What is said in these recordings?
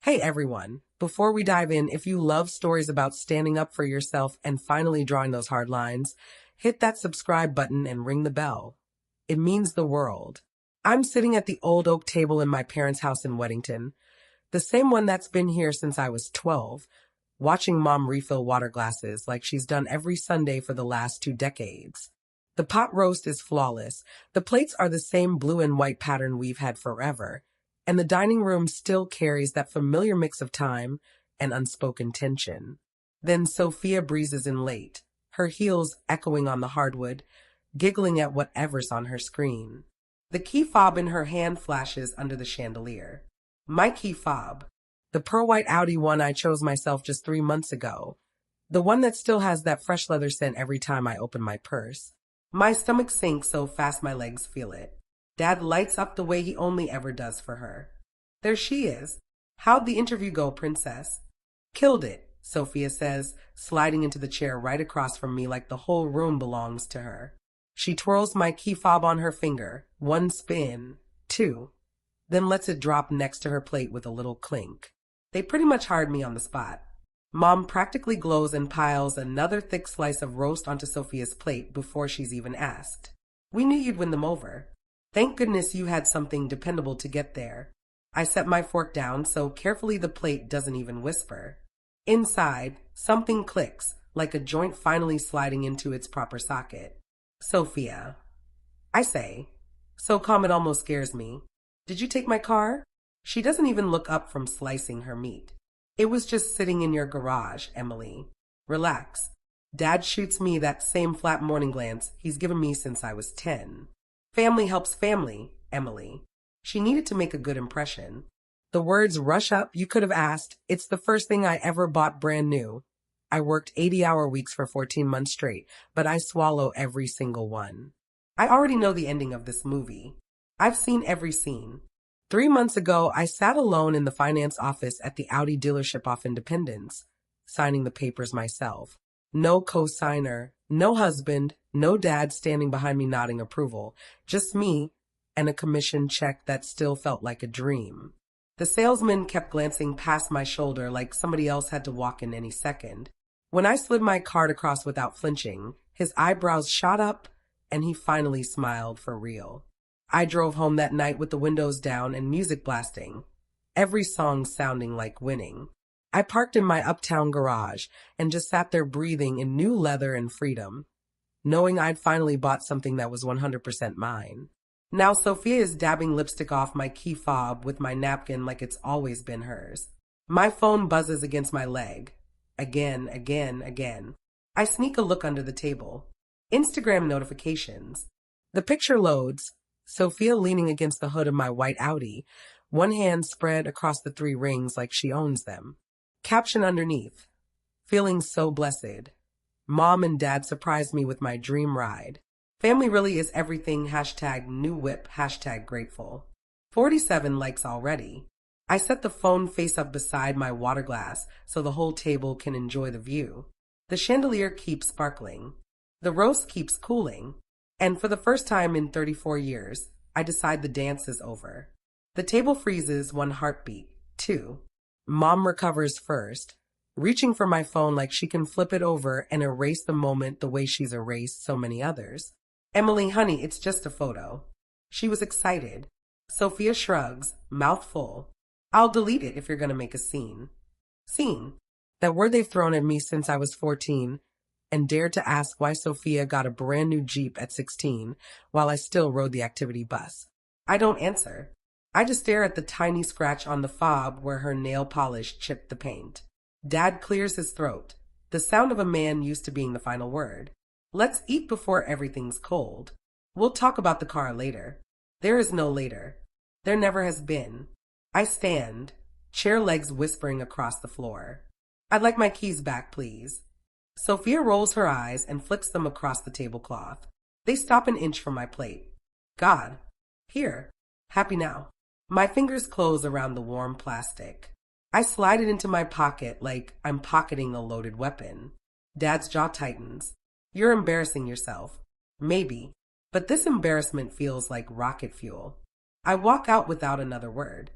Hey everyone! Before we dive in, if you love stories about standing up for yourself and finally drawing those hard lines, hit that subscribe button and ring the bell. It means the world. I'm sitting at the old oak table in my parents' house in Weddington, the same one that's been here since I was 12, watching mom refill water glasses like she's done every Sunday for the last 2 decades. The pot roast is flawless. The plates are the same blue and white pattern we've had forever, and the dining room still carries that familiar mix of time and unspoken tension. Then Sophia breezes in late, her heels echoing on the hardwood, giggling at whatever's on her screen. The key fob in her hand flashes under the chandelier. My key fob. The pearl white Audi one I chose myself just 3 months ago. The one that still has that fresh leather scent every time I open my purse. My stomach sinks so fast my legs feel it. Dad lights up the way he only ever does for her. There she is. How'd the interview go, princess? Killed it, Sophia says, sliding into the chair right across from me like the whole room belongs to her. She twirls my key fob on her finger, 1 spin, 2, then lets it drop next to her plate with a little clink. They pretty much hired me on the spot. Mom practically glows and piles another thick slice of roast onto Sophia's plate before she's even asked. We knew you'd win them over. Thank goodness you had something dependable to get there. I set my fork down so carefully the plate doesn't even whisper. Inside, something clicks, like a joint finally sliding into its proper socket. Sophia. I say, so calm it almost scares me. Did you take my car? She doesn't even look up from slicing her meat. It was just sitting in your garage, Emily. Relax. Dad shoots me that same flat morning glance he's given me since I was 10. Family helps family, Emily. She needed to make a good impression. The words rush up, you could have asked. It's the first thing I ever bought brand new. I worked 80-hour weeks for 14 months straight, but I swallow every single one. I already know the ending of this movie. I've seen every scene. 3 months ago, I sat alone in the finance office at the Audi dealership off Independence, signing the papers myself. No co-signer, no husband, no dad standing behind me nodding approval. Just me and a commission check that still felt like a dream. The salesman kept glancing past my shoulder like somebody else had to walk in any second. When I slid my card across without flinching, his eyebrows shot up and he finally smiled for real. I drove home that night with the windows down and music blasting, every song sounding like winning. I parked in my uptown garage and just sat there breathing in new leather and freedom, knowing I'd finally bought something that was 100% mine. Now Sophia is dabbing lipstick off my key fob with my napkin like it's always been hers. My phone buzzes against my leg. Again. I sneak a look under the table. Instagram notifications. The picture loads. Sophia leaning against the hood of my white Audi, one hand spread across the 3 rings like she owns them. Caption underneath. Feeling so blessed. Mom and Dad surprised me with my dream ride. Family really is everything. #new whip. #grateful. 47 likes already. I set the phone face up beside my water glass so the whole table can enjoy the view. The chandelier keeps sparkling. The roast keeps cooling. And for the first time in 34 years, I decide the dance is over. The table freezes 1 heartbeat, 2. Mom recovers first, reaching for my phone like she can flip it over and erase the moment the way she's erased so many others. Emily, honey, it's just a photo. She was excited. Sophia shrugs, mouth full. I'll delete it if you're going to make a scene. Scene. That word they've thrown at me since I was 14, and dared to ask why Sophia got a brand new Jeep at 16 while I still rode the activity bus. I don't answer. I just stare at the tiny scratch on the fob where her nail polish chipped the paint. Dad clears his throat. The sound of a man used to being the final word. Let's eat before everything's cold. We'll talk about the car later. There is no later. There never has been. I stand, chair legs whispering across the floor. I'd like my keys back, please. Sophia rolls her eyes and flicks them across the tablecloth. They stop an inch from my plate. God. Here. Happy now. My fingers close around the warm plastic. I slide it into my pocket like I'm pocketing a loaded weapon. Dad's jaw tightens. You're embarrassing yourself. Maybe. But this embarrassment feels like rocket fuel. I walk out without another word.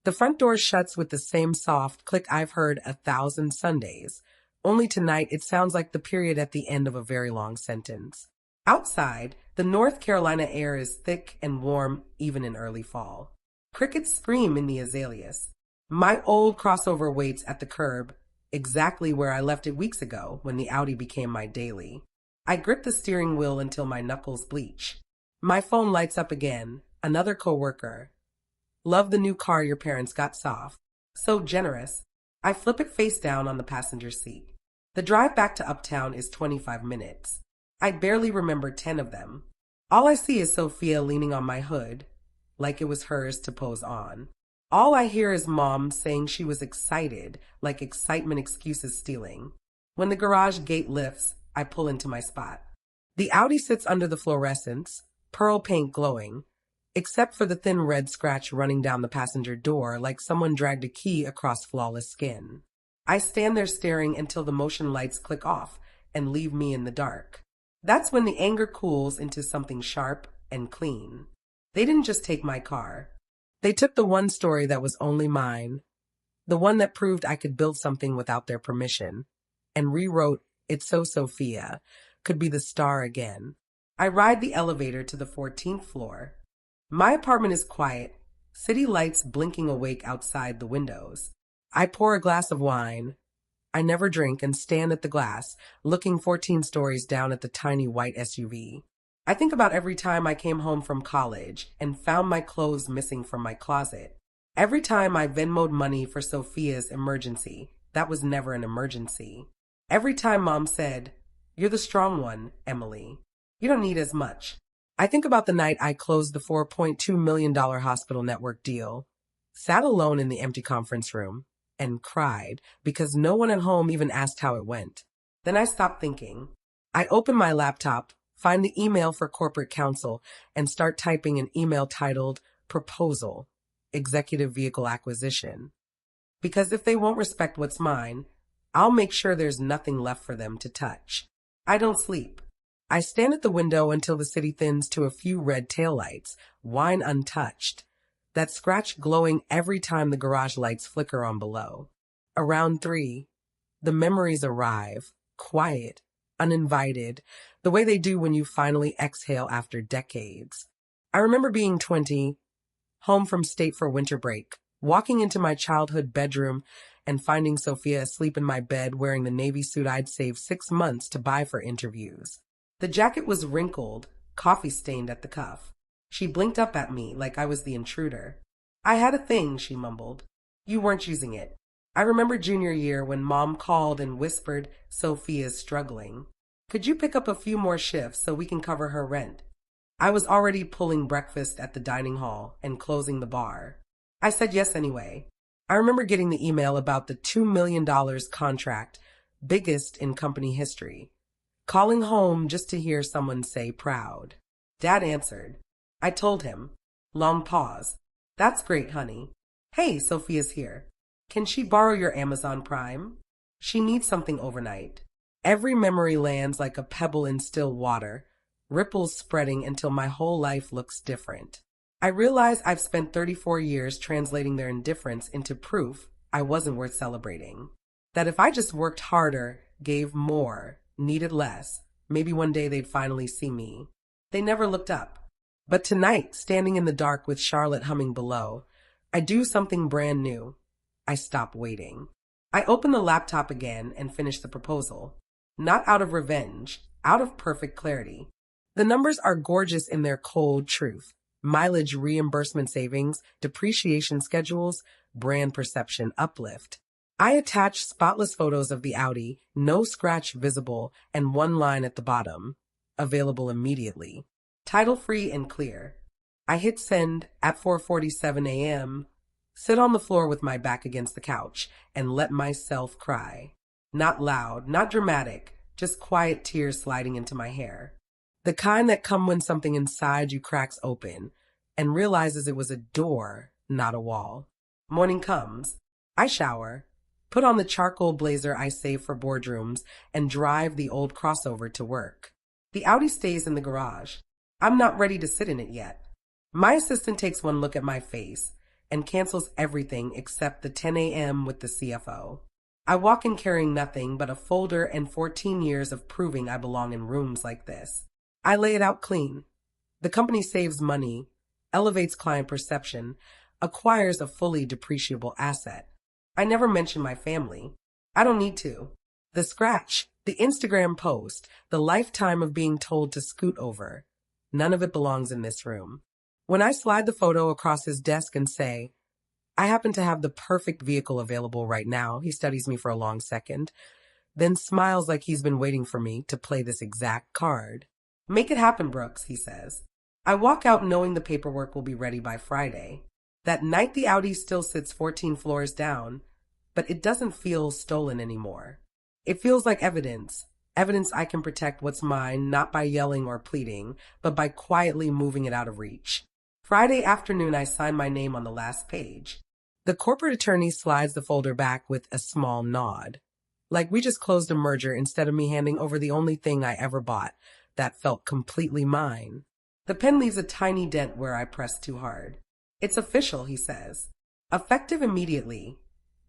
The front door shuts with the same soft click I've heard 1,000 Sundays. Only tonight it sounds like the period at the end of a very long sentence. Outside, the North Carolina air is thick and warm even in early fall. Crickets scream in the azaleas. My old crossover waits at the curb, exactly where I left it weeks ago when the Audi became my daily. I grip the steering wheel until my knuckles bleach. My phone lights up again. Another coworker. Love the new car your parents got soft. So generous. I flip it face down on the passenger seat. The drive back to Uptown is 25 minutes. I barely remember 10 of them. All I see is Sophia leaning on my hood, like it was hers to pose on. All I hear is Mom saying she was excited, like excitement excuses stealing. When the garage gate lifts, I pull into my spot. The Audi sits under the fluorescents, pearl paint glowing, except for the thin red scratch running down the passenger door like someone dragged a key across flawless skin. I stand there staring until the motion lights click off and leave me in the dark. That's when the anger cools into something sharp and clean. They didn't just take my car. They took the one story that was only mine, the one that proved I could build something without their permission, and rewrote "It's So Sophia" could be the star again. I ride the elevator to the 14th floor. My apartment is quiet, city lights blinking awake outside the windows. I pour a glass of wine. I never drink and stand at the glass, looking 14 stories down at the tiny white SUV. I think about every time I came home from college and found my clothes missing from my closet. Every time I Venmoed money for Sophia's emergency, that was never an emergency. Every time Mom said, "You're the strong one, Emily. You don't need as much." I think about the night I closed the $4.2 million hospital network deal, sat alone in the empty conference room, and cried because no one at home even asked how it went. Then I stopped thinking. I open my laptop, find the email for corporate counsel, and start typing an email titled "Proposal, Executive Vehicle Acquisition." Because if they won't respect what's mine, I'll make sure there's nothing left for them to touch. I don't sleep. I stand at the window until the city thins to a few red taillights, wine untouched, that scratch glowing every time the garage lights flicker on below. Around 3, the memories arrive, quiet, uninvited, the way they do when you finally exhale after decades. I remember being 20, home from state for winter break, walking into my childhood bedroom and finding Sophia asleep in my bed wearing the navy suit I'd saved 6 months to buy for interviews. The jacket was wrinkled, coffee-stained at the cuff. She blinked up at me like I was the intruder. "I had a thing," she mumbled. "You weren't using it." I remember junior year when Mom called and whispered, "Sophia's struggling. Could you pick up a few more shifts so we can cover her rent?" I was already pulling breakfast at the dining hall and closing the bar. I said yes anyway. I remember getting the email about the $2 million contract, biggest in company history. Calling home just to hear someone say proud. Dad answered. I told him. Long pause. "That's great, honey. Hey, Sophia's here. Can she borrow your Amazon Prime? She needs something overnight." Every memory lands like a pebble in still water, ripples spreading until my whole life looks different. I realize I've spent 34 years translating their indifference into proof I wasn't worth celebrating. That if I just worked harder, gave more, needed less, maybe one day they'd finally see me. They never looked up. But tonight, standing in the dark with Charlotte humming below, I do something brand new. I stop waiting. I open the laptop again and finish the proposal. Not out of revenge, out of perfect clarity. The numbers are gorgeous in their cold truth. Mileage reimbursement savings, depreciation schedules, brand perception uplift. I attach spotless photos of the Audi, no scratch visible, and one line at the bottom. Available immediately. Title free and clear. I hit send at 4:47 a.m., sit on the floor with my back against the couch, and let myself cry. Not loud, not dramatic, just quiet tears sliding into my hair. The kind that come when something inside you cracks open and realizes it was a door, not a wall. Morning comes. I shower, put on the charcoal blazer I save for boardrooms, and drive the old crossover to work. The Audi stays in the garage. I'm not ready to sit in it yet. My assistant takes one look at my face and cancels everything except the 10 a.m. with the CFO. I walk in carrying nothing but a folder and 14 years of proving I belong in rooms like this. I lay it out clean. The company saves money, elevates client perception, acquires a fully depreciable asset. I never mention my family. I don't need to. The scratch, the Instagram post, the lifetime of being told to scoot over. None of it belongs in this room. When I slide the photo across his desk and say, I happen to have the perfect vehicle available right now, he studies me for a long second, then smiles like he's been waiting for me to play this exact card. Make it happen, Brooks, he says. I walk out knowing the paperwork will be ready by Friday. That night the Audi still sits 14 floors down, but it doesn't feel stolen anymore. It feels like evidence. Evidence I can protect what's mine, not by yelling or pleading, but by quietly moving it out of reach. Friday afternoon, I sign my name on the last page. The corporate attorney slides the folder back with a small nod. Like we just closed a merger instead of me handing over the only thing I ever bought that felt completely mine. The pen leaves a tiny dent where I press too hard. It's official, he says. Effective immediately.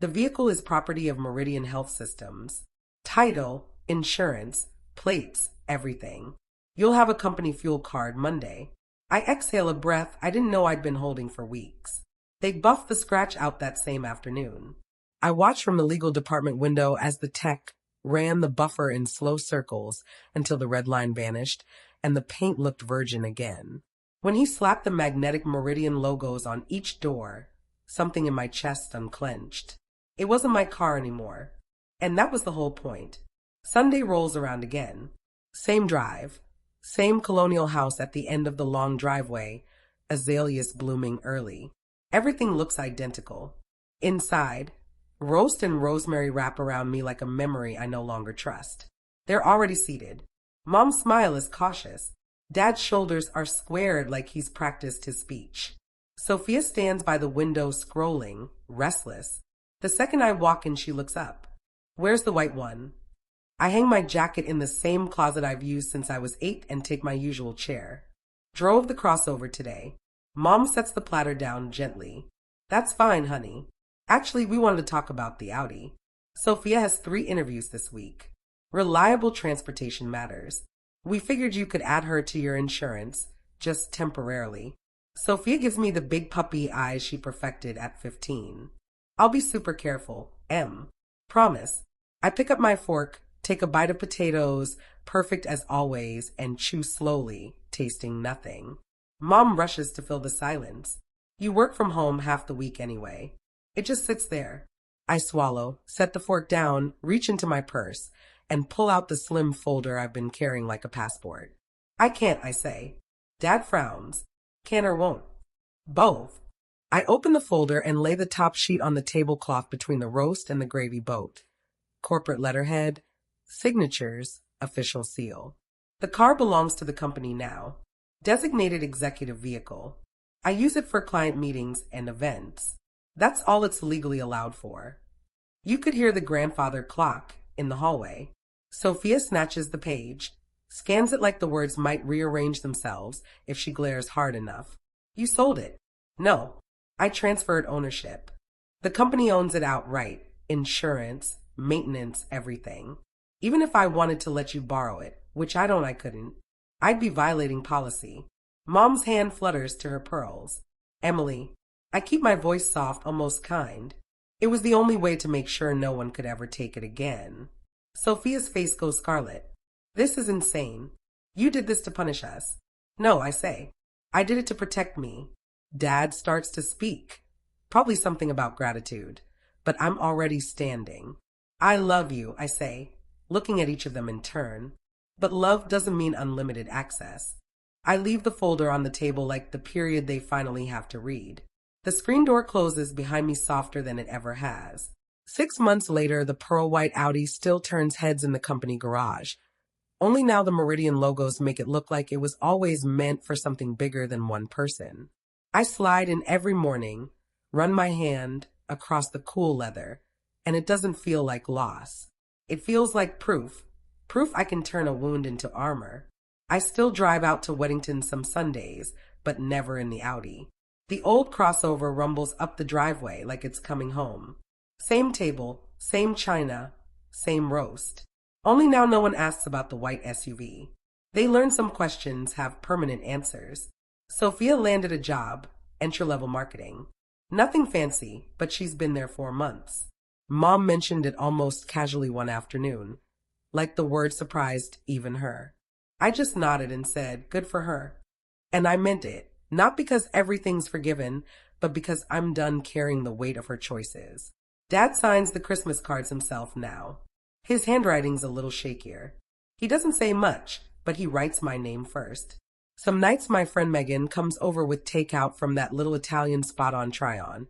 The vehicle is property of Meridian Health Systems. Title, insurance, plates, everything. You'll have a company fuel card Monday. I exhale a breath I didn't know I'd been holding for weeks. They buffed the scratch out that same afternoon. I watched from the legal department window as the tech ran the buffer in slow circles until the red line vanished and the paint looked virgin again. When he slapped the magnetic Meridian logos on each door, something in my chest unclenched. It wasn't my car anymore. And that was the whole point. Sunday rolls around again. Same drive. Same colonial house at the end of the long driveway, azaleas blooming early. Everything looks identical. Inside, roast and rosemary wrap around me like a memory I no longer trust. They're already seated. Mom's smile is cautious. Dad's shoulders are squared like he's practiced his speech. Sophia stands by the window scrolling, restless. The second I walk in, she looks up. Where's the white one? I hang my jacket in the same closet I've used since I was 8 and take my usual chair. Drove the crossover today. Mom sets the platter down gently. That's fine, honey. Actually, we wanted to talk about the Audi. Sophia has 3 interviews this week. Reliable transportation matters. We figured you could add her to your insurance, just temporarily. Sophia gives me the big puppy eyes she perfected at 15. I'll be super careful. M. Promise. I pick up my fork, take a bite of potatoes, perfect as always, and chew slowly, tasting nothing. Mom rushes to fill the silence. You work from home half the week anyway. It just sits there. I swallow, set the fork down, reach into my purse, and pull out the slim folder I've been carrying like a passport. I can't, I say. Dad frowns. Can or won't? Both. I open the folder and lay the top sheet on the tablecloth between the roast and the gravy boat. Corporate letterhead, signatures, official seal. The car belongs to the company now. Designated executive vehicle. I use it for client meetings and events. That's all it's legally allowed for. You could hear the grandfather clock in the hallway. Sophia snatches the page, scans it like the words might rearrange themselves if she glares hard enough. You sold it. No, I transferred ownership. The company owns it outright. Insurance, maintenance, everything. Even if I wanted to let you borrow it, which I couldn't. I'd be violating policy. Mom's hand flutters to her pearls. Emily, I keep my voice soft, almost kind. It was the only way to make sure no one could ever take it again. Sophia's face goes scarlet. This is insane. You did this to punish us. No, I say. I did it to protect me. Dad starts to speak. Probably something about gratitude. But I'm already standing. I love you, I say, looking at each of them in turn. But love doesn't mean unlimited access. I leave the folder on the table like the period they finally have to read. The screen door closes behind me softer than it ever has. 6 months later, the pearl white Audi still turns heads in the company garage. Only now the Meridian logos make it look like it was always meant for something bigger than one person. I slide in every morning, run my hand across the cool leather, and it doesn't feel like loss. It feels like proof. Proof I can turn a wound into armor. I still drive out to Weddington some Sundays, but never in the Audi. The old crossover rumbles up the driveway like it's coming home. Same table, same china, same roast. Only now no one asks about the white SUV. They learn some questions have permanent answers. Sophia landed a job, entry-level marketing. Nothing fancy, but she's been there 4 months. Mom mentioned it almost casually one afternoon, like the word surprised even her. I just nodded and said, good for her. And I meant it, not because everything's forgiven, but because I'm done carrying the weight of her choices. Dad signs the Christmas cards himself now. His handwriting's a little shakier. He doesn't say much, but he writes my name first. Some nights my friend Megan comes over with takeout from that little Italian spot on Tryon,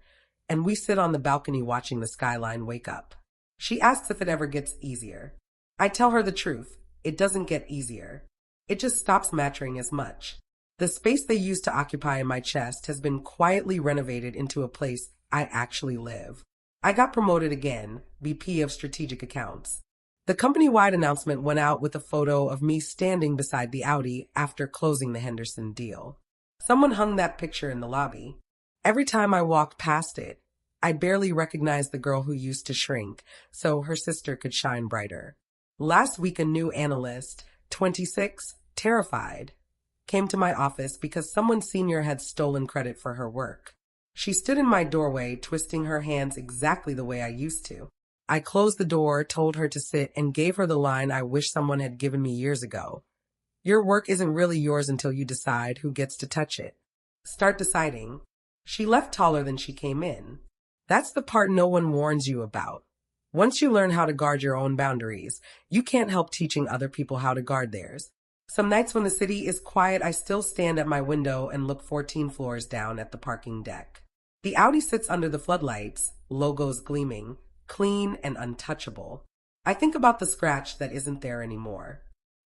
and we sit on the balcony watching the skyline wake up. She asks if it ever gets easier. I tell her the truth. It doesn't get easier. It just stops mattering as much. The space they used to occupy in my chest has been quietly renovated into a place I actually live. I got promoted again, VP of Strategic Accounts. The company-wide announcement went out with a photo of me standing beside the Audi after closing the Henderson deal. Someone hung that picture in the lobby. Every time I walked past it, I barely recognized the girl who used to shrink, so her sister could shine brighter. Last week, a new analyst, 26, terrified, came to my office because someone senior had stolen credit for her work. She stood in my doorway, twisting her hands exactly the way I used to. I closed the door, told her to sit, and gave her the line I wish someone had given me years ago. Your work isn't really yours until you decide who gets to touch it. Start deciding. She left taller than she came in. That's the part no one warns you about. Once you learn how to guard your own boundaries, you can't help teaching other people how to guard theirs. Some nights when the city is quiet, I still stand at my window and look 14 floors down at the parking deck. The Audi sits under the floodlights, logos gleaming, clean and untouchable. I think about the scratch that isn't there anymore.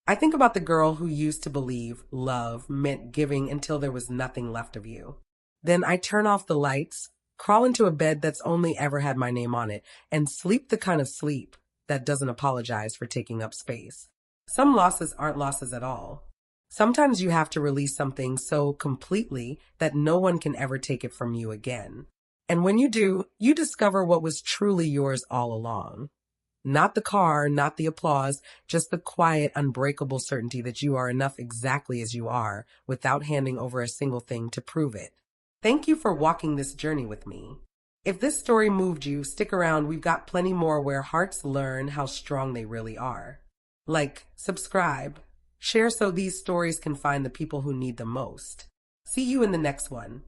I think about the girl who used to believe love meant giving until there was nothing left of you. Then I turn off the lights, crawl into a bed that's only ever had my name on it, and sleep the kind of sleep that doesn't apologize for taking up space. Some losses aren't losses at all. Sometimes you have to release something so completely that no one can ever take it from you again. And when you do, you discover what was truly yours all along. Not the car, not the applause, just the quiet, unbreakable certainty that you are enough exactly as you are without handing over a single thing to prove it. Thank you for walking this journey with me. If this story moved you, stick around. We've got plenty more where hearts learn how strong they really are. Like, subscribe, share so these stories can find the people who need them most. See you in the next one.